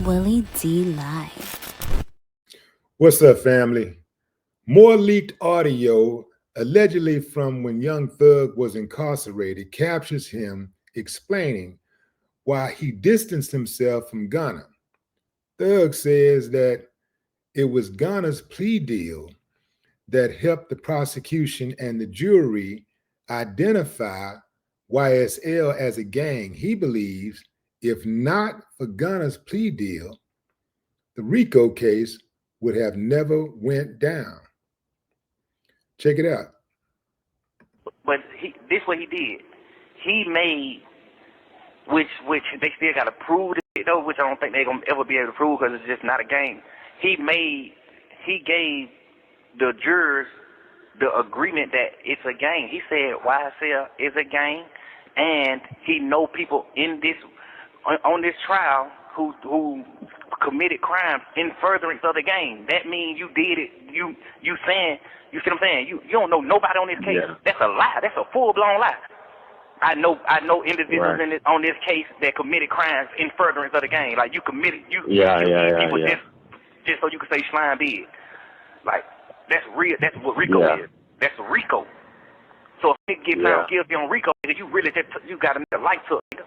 Willie D Live. What's up, family? More leaked audio, allegedly from when Young Thug was incarcerated, captures him explaining why he distanced himself from Gunna. Thug says that it was Gunna's plea deal that helped the prosecution and the jury identify YSL as a gang. He believes if not for Gunna's plea deal, the RICO case would have never went down. Check it out. But this what he did. He made, which they still got to prove it though, which I don't think they're gonna ever be able to prove because it's just not a game. He gave the jurors the agreement that it's a gang. He said YSL is a gang, and he know people in this on this trial who committed crimes in furtherance of the gang. That means you did it. You saying, you see what I'm saying? You don't know nobody on this case. Yeah. That's a lie. That's a full blown lie. I know individuals right. on this case that committed crimes in furtherance of the gang. Like you committed people just so you can say slime big. Like that's real. That's what RICO is. That's RICO. So if you get found guilty on RICO, you really you got to light to it.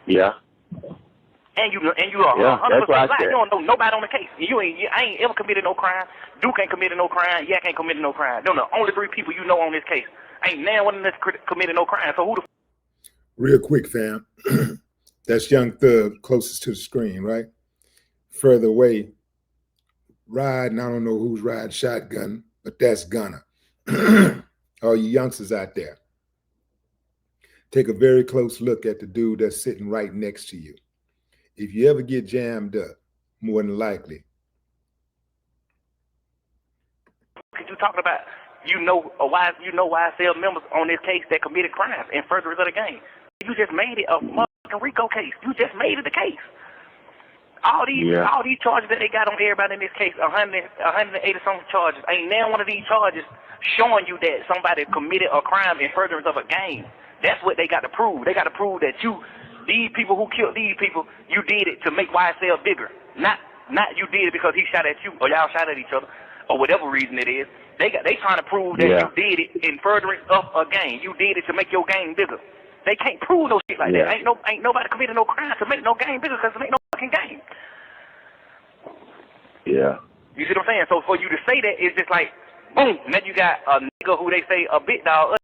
Yeah. And you are 100% lying. You don't know nobody on the case. I ain't ever committed no crime. Duke ain't committed no crime. Yak ain't committed no crime. No, only 3 people you know on this case. Ain't now one of them committed no crime. So who the Real quick, fam. That's Young Thug closest to the screen, right? Further away, riding, I don't know who's riding shotgun, but that's Gunna. All you youngsters out there, take a very close look at the dude that's sitting right next to you. If you ever get jammed up, more than likely. You talking about? You know YSL members on this case that committed crimes in furtherance of the game. You just made it a motherfucking RICO case. You just made it a case. All these charges that they got on everybody in this case, 180 some charges. Ain't now one of these charges showing you that somebody committed a crime in furtherance of a gang. That's what they got to prove. They got to prove that these people who killed these people, you did it to make YSL bigger. Not you did it because he shot at you or y'all shot at each other or whatever reason it is. They trying to prove that you did it in furtherance of a gang. You did it to make your gang bigger. They can't prove no shit like that. Ain't nobody committed no crime to make no gang bigger because it ain't no fucking gang. Yeah. You see what I'm saying? So for you to say that, it's just like, boom, now you got a nigga who they say a big dog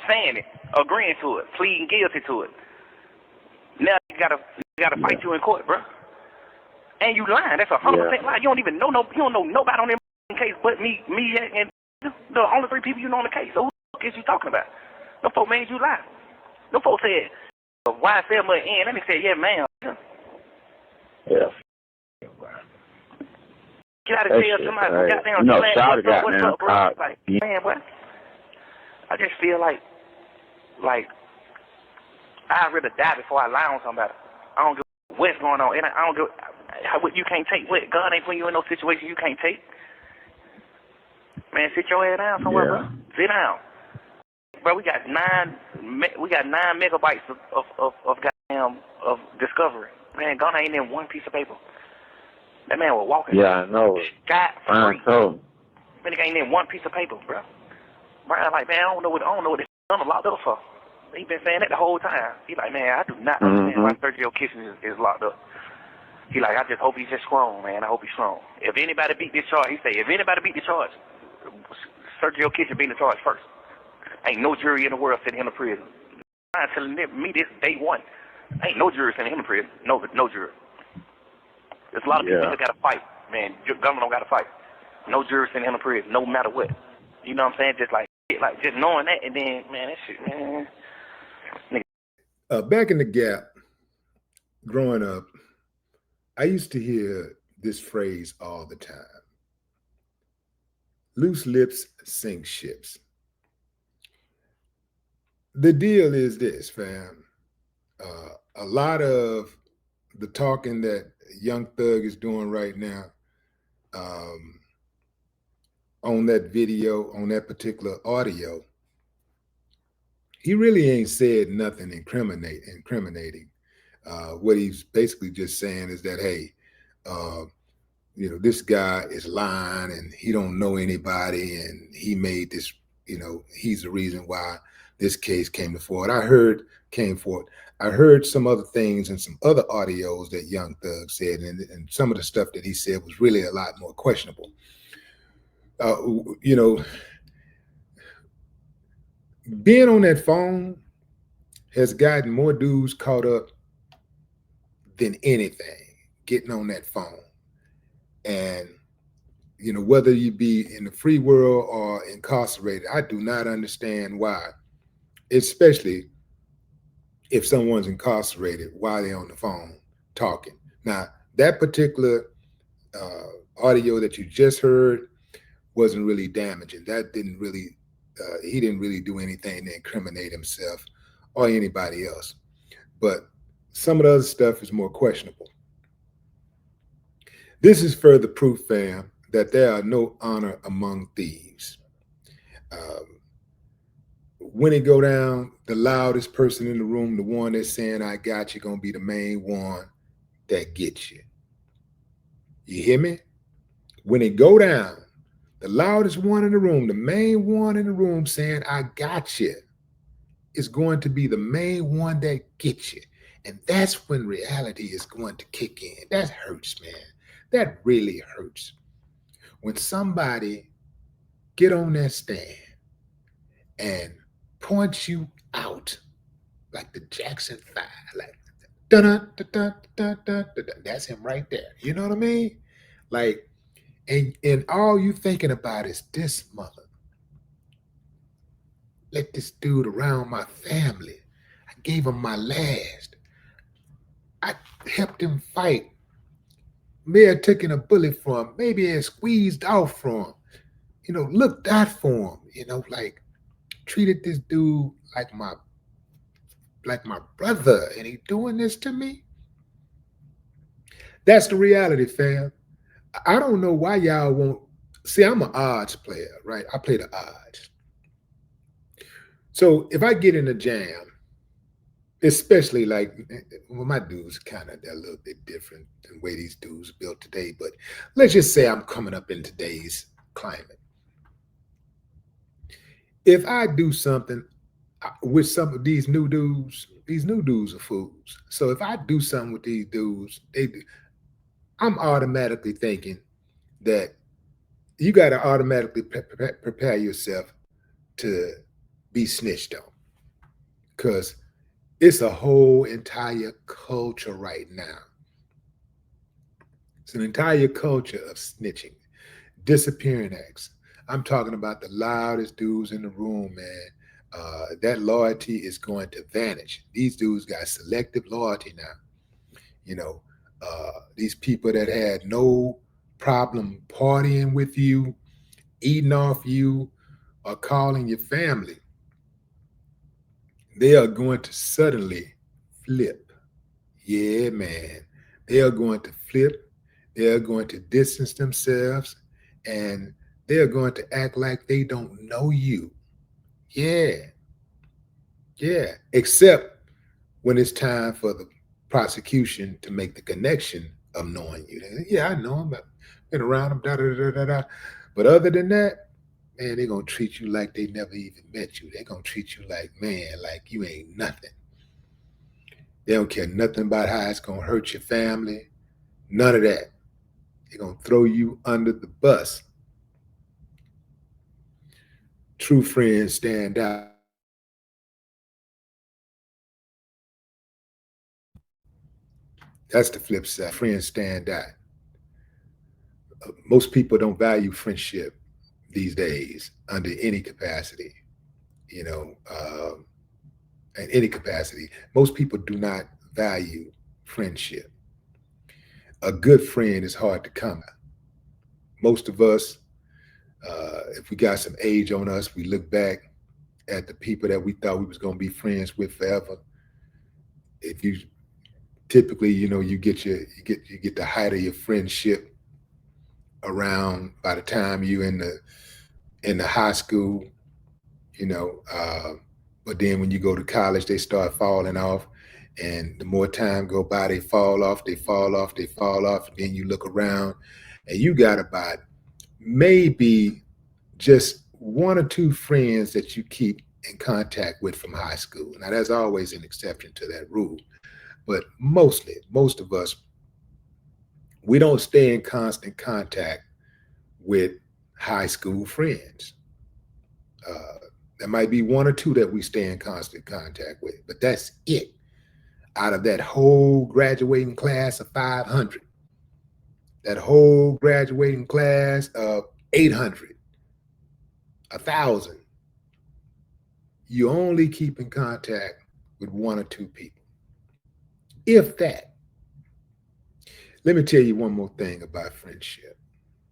saying it, agreeing to it, pleading guilty to it. Now you gotta fight you in court, bro. And you lying. That's 100% lie. You don't even know you don't know nobody on that case but me, and the only 3 people you know on the case. So who the fuck is you talking about? No folks made you lie. No folks said YSL must end. Let me say, yeah, man. Yeah. You gotta tell somebody goddamn what's up, bro. Like, man, what? I just feel like I'd rather die before I lie on somebody. I don't give what's going on. And I don't give what you can't take. What God ain't putting you in no situation you can't take. Man, sit your head down somewhere, bro. Sit down, bro. We got 9 megabytes of goddamn of discovery. Man, Gunna ain't in one piece of paper. That man was walking. Yeah, I know. Scott free. Man, he ain't in one piece of paper, bro. Brian like, man, I don't know what this Gunna locked up for. He been saying that the whole time. He like, man, I do not understand why Sergio Kitchen is locked up. He like, I just hope he's just strong, man. I hope he's strong. If anybody beat this charge, he say, if anybody beat the charge, Sergio Kitchen beat the charge first. Ain't no jury in the world sending him to prison. I'm telling me this day one. Ain't no jury sending him to prison. No jury. There's a lot of people that got to fight, man. Your government don't got to fight. No jury sending him to prison, no matter what. You know what I'm saying? Just like just knowing that, and then, man, that shit, man. Back in the Gap, growing up, I used to hear this phrase all the time. Loose lips sink ships. The deal is this, fam. A lot of the talking that Young Thug is doing right now on that video, on that particular audio, he really ain't said nothing incriminating. What he's basically just saying is that, hey, this guy is lying and he don't know anybody and he made this, he's the reason why this case came forward. I heard some other things and some other audios that Young Thug said, and some of the stuff that he said was really a lot more questionable. Being on that phone has gotten more dudes caught up than anything, getting on that phone. And, whether you be in the free world or incarcerated, I do not understand why, especially if someone's incarcerated, why they're on the phone talking. Now, that particular audio that you just heard wasn't really damaging. That didn't really, he didn't really do anything to incriminate himself or anybody else. But some of the other stuff is more questionable. This is further proof, fam, that there are no honor among thieves. When it go down, the loudest person in the room, the one that's saying, I got you, gonna be the main one that gets you. You hear me? When it go down, the loudest one in the room, the main one in the room saying, I got you, is going to be the main one that gets you. And that's when reality is going to kick in. That hurts, man. That really hurts. When somebody get on that stand and point you out like the Jackson 5, like that's him right there. You know what I mean? Like, and all you thinking about is this mother. Let this dude around my family. I gave him my last. I helped him fight. May have taken a bullet for him. Maybe I squeezed off for him. Looked out for him. Like treated this dude like my brother, and he doing this to me. That's the reality, fam. I don't know why y'all won't see. I'm an odds player, right? I play the odds. So if I get in a jam, especially my dudes they're a little bit different than the way these dudes are built today. But let's just say I'm coming up in today's climate. If I do something with some of these new dudes are fools. So if I do something with these dudes, I'm automatically thinking that you got to automatically prepare yourself to be snitched on, because it's a whole entire culture right now. It's an entire culture of snitching, disappearing acts. I'm talking about the loudest dudes in the room, man. That loyalty is going to vanish. These dudes got selective loyalty now. These people that had no problem partying with you, eating off you, or calling your family, they are going to suddenly flip. Yeah, man. They are going to flip. They are going to distance themselves, and they are going to act like they don't know you. Yeah. Except when it's time for the prosecution to make the connection of knowing you. Yeah, I know him. I've been around him, da-da-da-da-da. But other than that, man, they're going to treat you like they never even met you. They're going to treat you like, man, like you ain't nothing. They don't care nothing about how it's going to hurt your family. None of that. They're going to throw you under the bus. True friends stand out. That's the flip side. Friends stand out. Most people don't value friendship these days under any capacity, in any capacity. Most people do not value friendship. A good friend is hard to come by. Most of us, if we got some age on us, we look back at the people that we thought we was going to be friends with forever. If you typically, you get the height of your friendship around by the time you in the high school, but then when you go to college, they start falling off, And the more time go by, they fall off, they fall off, they fall off. And then you look around and you got about maybe just one or two friends that you keep in contact with from high school. Now, there's always an exception to that rule. But most of us, we don't stay in constant contact with high school friends. There might be one or two that we stay in constant contact with, but that's it. Out of that whole graduating class of 500, that whole graduating class of 800, 1,000, you only keep in contact with one or two people, if that. Let me tell you one more thing about friendship.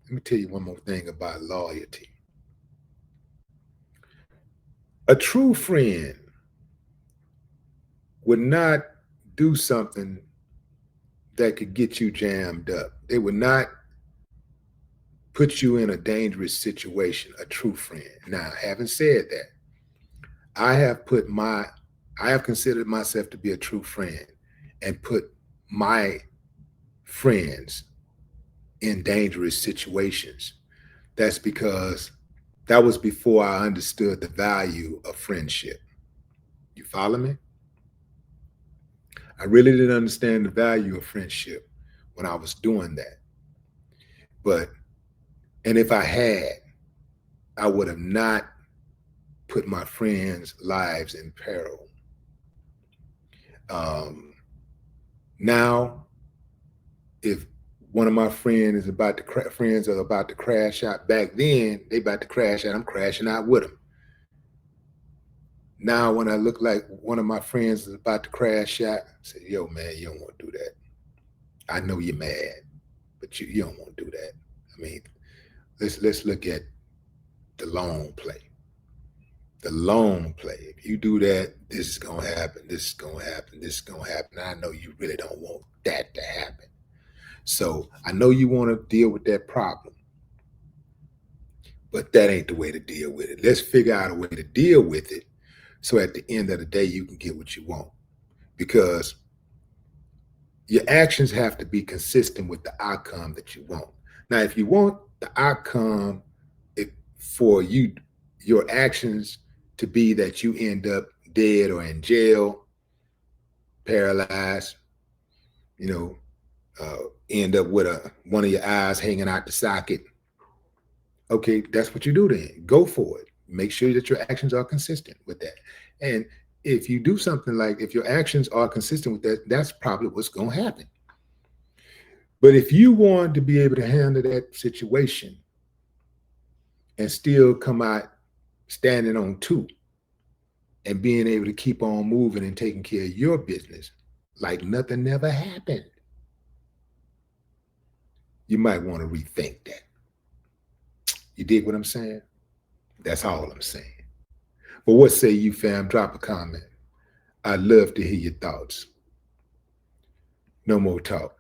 Let me tell you one more thing about loyalty. A true friend would not do something that could get you jammed up. They would not put you in a dangerous situation, a true friend. Now, having said that, I have considered myself to be a true friend and put my friends in dangerous situations. That's because that was before I understood the value of friendship. You follow me? I really didn't understand the value of friendship when I was doing that. And if I had, I would have not put my friends' lives in peril. Now, if one of my friends are about to crash out, back then they about to crash out, I'm crashing out with them. Now, when I look like one of my friends is about to crash out, I say, yo, man, you don't want to do that. I know you're mad, but you don't want to do that. I mean, let's look at the long play. The long play. If you do that, this is going to happen, this is going to happen, this is going to happen. I know you really don't want that to happen. So I know you want to deal with that problem, but that ain't the way to deal with it. Let's figure out a way to deal with it so at the end of the day, you can get what you want. Because your actions have to be consistent with the outcome that you want. Now, if you want the outcome for your actions to be that you end up dead or in jail, paralyzed, end up with one of your eyes hanging out the socket. Okay, that's what you do then. Go for it. Make sure that your actions are consistent with that. And if you do something like, if your actions are consistent with that, that's probably what's going to happen. But if you want to be able to handle that situation and still come out standing on two and being able to keep on moving and taking care of your business like nothing never happened, you might want to rethink that. You dig what I'm saying? That's all I'm saying. But what say you, fam? Drop a comment. I'd love to hear your thoughts. No more talk.